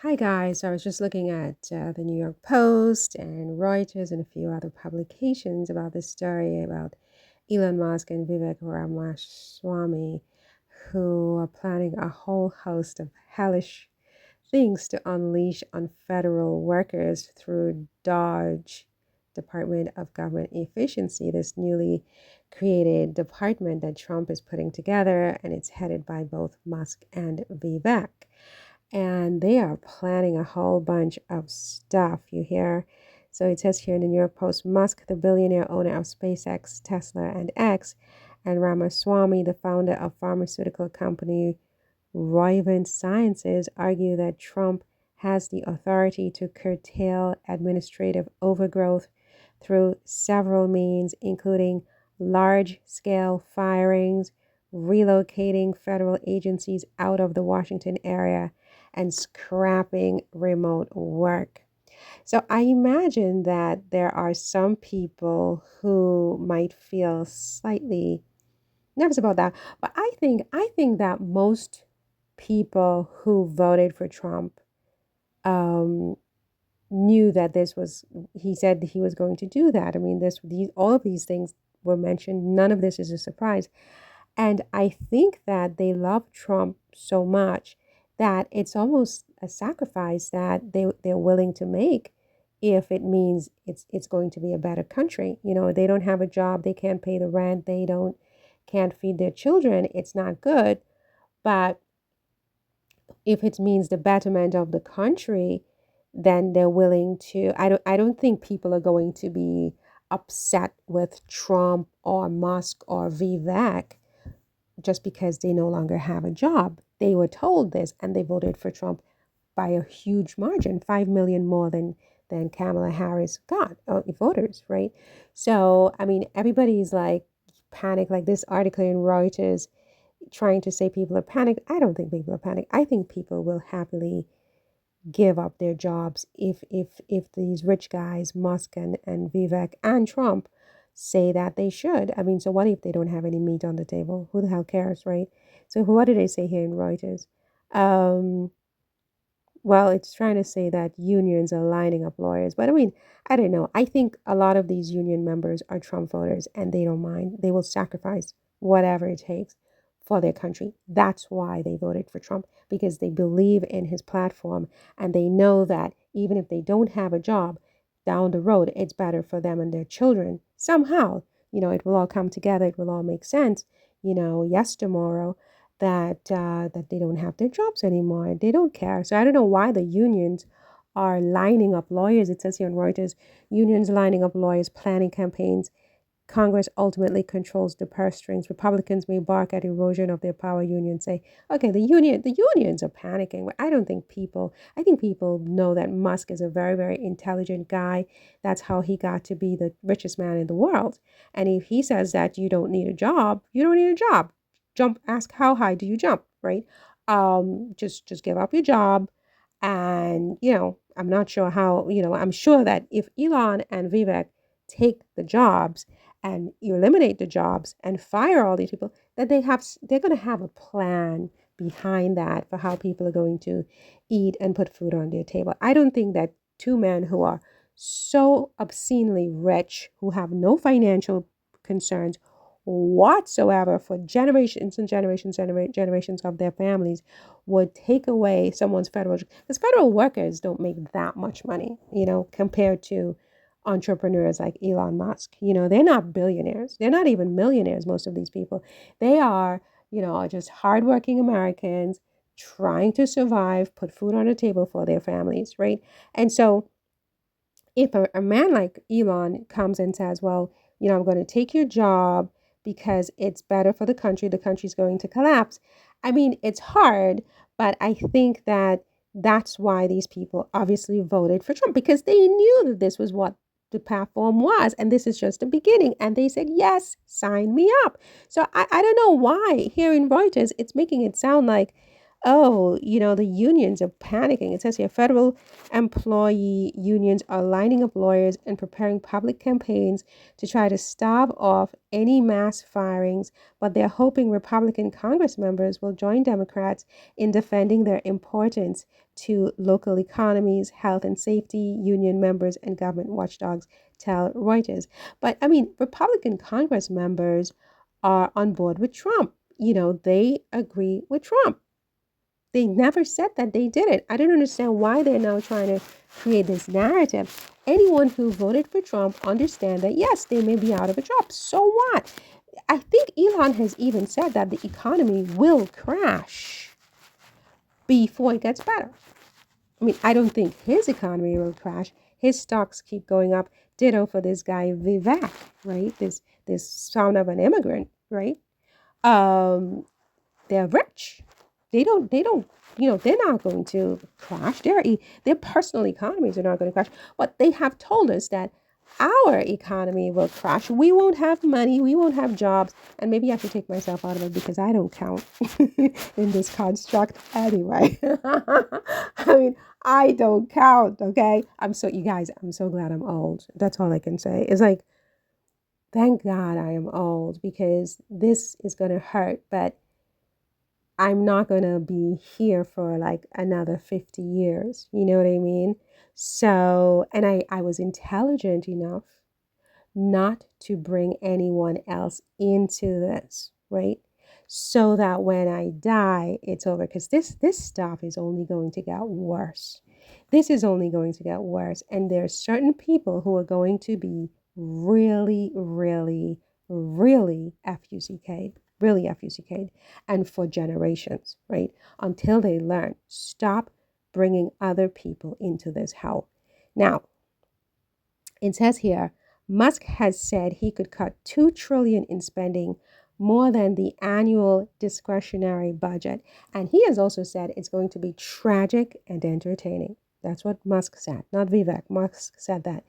Hi guys, I was just looking at the New York Post and Reuters and a few other publications about this story about Elon Musk and Vivek Ramaswamy, who are planning a whole host of hellish things to unleash on federal workers through Doge, Department of Government Efficiency, this newly created department that Trump is putting together, and it's headed by both Musk and Vivek, and they are planning a whole bunch of stuff. You hear? So it says here in the New York Post, Musk, the billionaire owner of SpaceX, Tesla, and X, and Ramaswamy, the founder of pharmaceutical company Roivant Sciences, argue that Trump has the authority to curtail administrative overgrowth through several means, including large-scale firings, relocating federal agencies out of the Washington area, and scrapping remote work. So I imagine that there are some people who might feel slightly nervous about that, but I think that most people who voted for Trump um, knew that this was, he said he was going to do that. I mean, all of these things were mentioned. None of this is a surprise. And I think that they love Trump so much that it's almost a sacrifice that they're willing to make if it means it's going to be a better country. You know, they don't have a job, they can't pay the rent, they don't can't feed their children. It's not good. But if it means the betterment of the country, then they're willing to. I don't think people are going to be upset with Trump or Musk or Vivek just because they no longer have a job. They were told this and they voted for Trump by a huge margin, 5 million more than Kamala Harris got voters, right? So, I mean, everybody's like panic, like this article in Reuters trying to say people are panicked. I don't think people are panicked. I think people will happily give up their jobs if these rich guys, Musk and Vivek and Trump, say that they should. I mean, so what if they don't have any meat on the table? Who the hell cares, right? So what did they say here in Reuters? Um, well, it's trying to say that unions are lining up lawyers. But I mean, I don't know. I think a lot of these union members are Trump voters and they don't mind. They will sacrifice whatever it takes for their country. That's why they voted for Trump, because they believe in his platform and they know that even if they don't have a job down the road, it's better for them and their children. Somehow, it will all come together. It will all make sense, yes, tomorrow that they don't have their jobs anymore. They don't care. So I don't know why the unions are lining up lawyers. It says here on Reuters, unions lining up lawyers, planning campaigns. Congress ultimately controls the purse strings. Republicans may bark at erosion of their power. Unions say, okay, the unions are panicking. But I think people know that Musk is a very, very intelligent guy. That's how he got to be the richest man in the world. And if he says that you don't need a job, you don't need a job. Jump, ask how high do you jump, right? Just give up your job. And, I'm not sure how, I'm sure that if Elon and Vivek take the jobs, and you eliminate the jobs and fire all these people, that they're going to have a plan behind that for how people are going to eat and put food on their table. I don't think that two men who are so obscenely rich, who have no financial concerns whatsoever for generations and generations of their families, would take away someone's because federal workers don't make that much money, compared to entrepreneurs like Elon Musk. They're not billionaires. They're not even millionaires, most of these people. They are, just hardworking Americans trying to survive, put food on the table for their families, right? And so if a man like Elon comes and says, well, I'm going to take your job because it's better for the country's going to collapse. I mean, it's hard, but I think that that's why these people obviously voted for Trump, because they knew that this was what the platform was, and this is just the beginning. And they said, yes, sign me up. So I don't know why here in Reuters, it's making it sound like, oh, the unions are panicking. It says here federal employee unions are lining up lawyers and preparing public campaigns to try to stave off any mass firings, but they're hoping Republican Congress members will join Democrats in defending their importance to local economies, health and safety, union members, and government watchdogs, tell Reuters. But I mean, Republican Congress members are on board with Trump. They agree with Trump. They never said that they did it. I don't understand why they're now trying to create this narrative. Anyone who voted for Trump understand that yes, they may be out of a job. So what? I think Elon has even said that the economy will crash before it gets better. I mean, I don't think his economy will crash. His stocks keep going up. Ditto for this guy Vivek, right? This son of an immigrant, right? They're rich. They don't, they're not going to crash. Their personal economies are not going to crash. But they have told us that our economy will crash. We won't have money. We won't have jobs. And maybe I should take myself out of it because I don't count in this construct anyway. I mean, I don't count, okay? You guys, I'm so glad I'm old. That's all I can say. It's like, thank God I am old because this is going to hurt. But I'm not going to be here for like another 50 years. You know what I mean? So, and I was intelligent enough not to bring anyone else into this, right? So that when I die, it's over. Because this stuff is only going to get worse. This is only going to get worse. And there's certain people who are going to be really, really, really FUCK'd, really FUCK'd, and for generations, right? Until they learn, stop bringing other people into this hell. Now, it says here, Musk has said he could cut $2 trillion in spending, more than the annual discretionary budget. And he has also said it's going to be tragic and entertaining. That's what Musk said, not Vivek. Musk said that.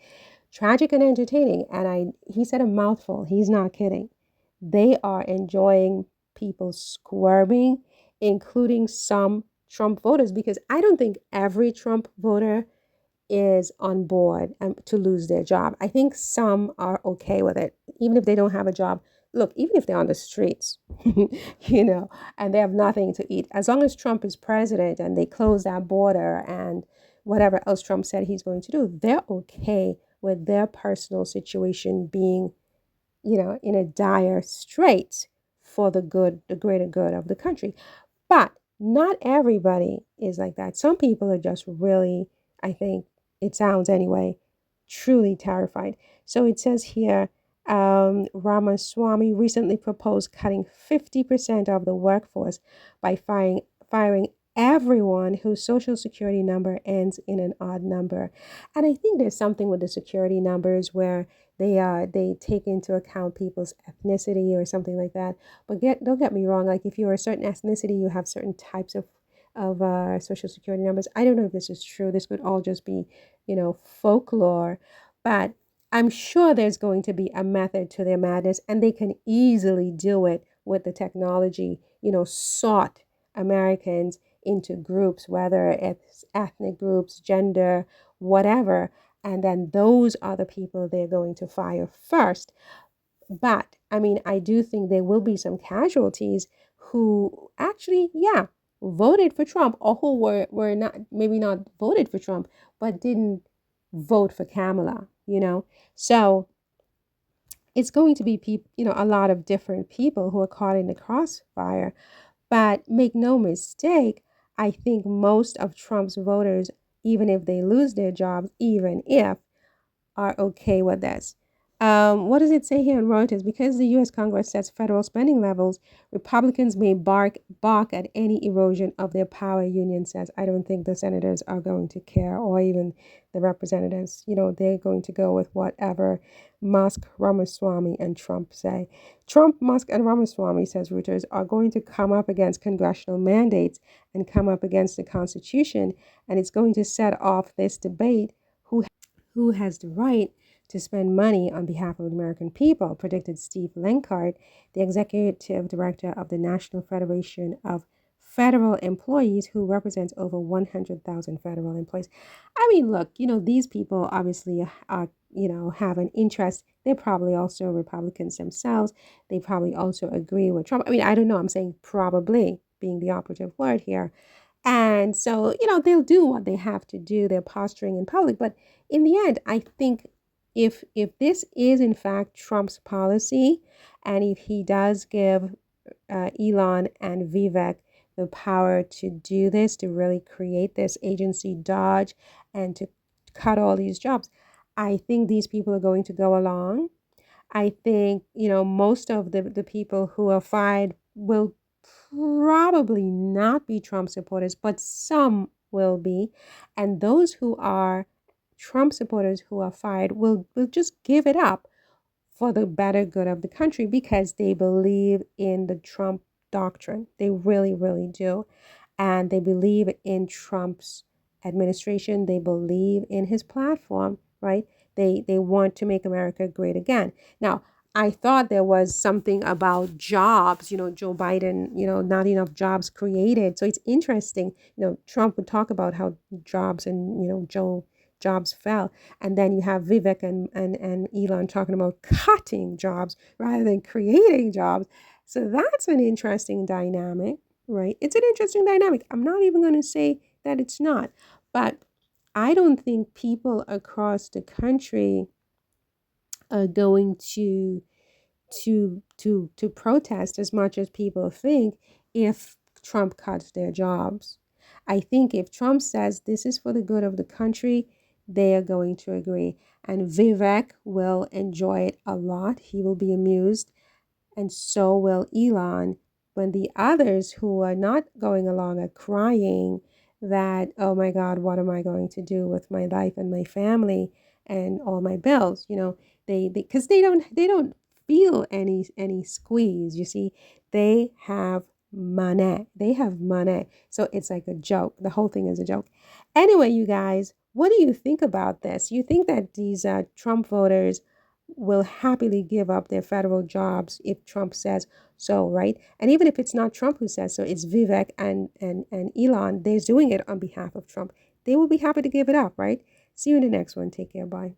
Tragic and entertaining. And he said a mouthful. He's not kidding. They are enjoying people squirming, including some Trump voters, because I don't think every Trump voter is on board to lose their job. I think some are okay with it, even if they don't have a job. Look, even if they're on the streets, and they have nothing to eat, as long as Trump is president and they close that border and whatever else Trump said he's going to do, they're okay with their personal situation being, in a dire strait for the greater good of the country. But not everybody is like that. Some people are just really, I think, it sounds anyway, truly terrified. So it says here, Ramaswamy recently proposed cutting 50% of the workforce by firing everyone whose social security number ends in an odd number. And I think there's something with the security numbers where they take into account people's ethnicity or something like that. But don't get me wrong, like if you're a certain ethnicity, you have certain types of social security numbers. I don't know if this is true. This could all just be, folklore. But I'm sure there's going to be a method to their madness, and they can easily do it with the technology, sort Americans into groups, whether it's ethnic groups, gender, whatever. And then those are the people they're going to fire first. But I mean, I do think there will be some casualties who actually, yeah, voted for Trump, or who were not, maybe not voted for Trump, but didn't vote for Kamala. So it's going to be people, a lot of different people who are caught in the crossfire. But make no mistake, I think most of Trump's voters, even if they lose their jobs, even if, are okay with this. What does it say here in Reuters? Because the U.S. Congress sets federal spending levels, Republicans may balk at any erosion of their power, union says. I don't think the senators are going to care, or even the representatives. They're going to go with whatever Musk, Ramaswamy, and Trump say. Trump, Musk, and Ramaswamy, says Reuters, are going to come up against congressional mandates and come up against the Constitution, and it's going to set off this debate who has the right to spend money on behalf of the American people, predicted Steve Lenkart, the executive director of the National Federation of Federal Employees, who represents over 100,000 federal employees. I mean, look, these people obviously are, have an interest. They're probably also Republicans themselves. They probably also agree with Trump. I mean, I don't know. I'm saying probably being the operative word here. And so, they'll do what they have to do. They're posturing in public. But in the end, I think if this is in fact Trump's policy, and if he does give Elon and Vivek the power to do this, to really create this agency Doge and to cut all these jobs, I think these people are going to go along. I think, most of the people who are fired will probably not be Trump supporters, but some will be. And those who are Trump supporters who are fired will just give it up for the better good of the country because they believe in the Trump doctrine. They really, really do. And they believe in Trump's administration. They believe in his platform, right? They want to make America great again. Now, I thought there was something about jobs, Joe Biden, not enough jobs created. So it's interesting, Trump would talk about how jobs and, Joe jobs fell. And then you have Vivek and Elon talking about cutting jobs rather than creating jobs. So that's an interesting dynamic, right? It's an interesting dynamic. I'm not even going to say that it's not. But I don't think people across the country are going to protest as much as people think if Trump cuts their jobs. I think if Trump says this is for the good of the country, they are going to agree. And Vivek will enjoy it a lot. He will be amused, and so will Elon. When the others who are not going along are crying that, oh my God, what am I going to do with my life and my family and all my bills? They because they don't feel any squeeze. You see, they have money. They have money. So it's like a joke. The whole thing is a joke. Anyway, you guys, what do you think about this? You think that these Trump voters will happily give up their federal jobs if Trump says so, right? And even if it's not Trump who says so, it's Vivek and Elon, they're doing it on behalf of Trump. They will be happy to give it up, right? See you in the next one. Take care. Bye.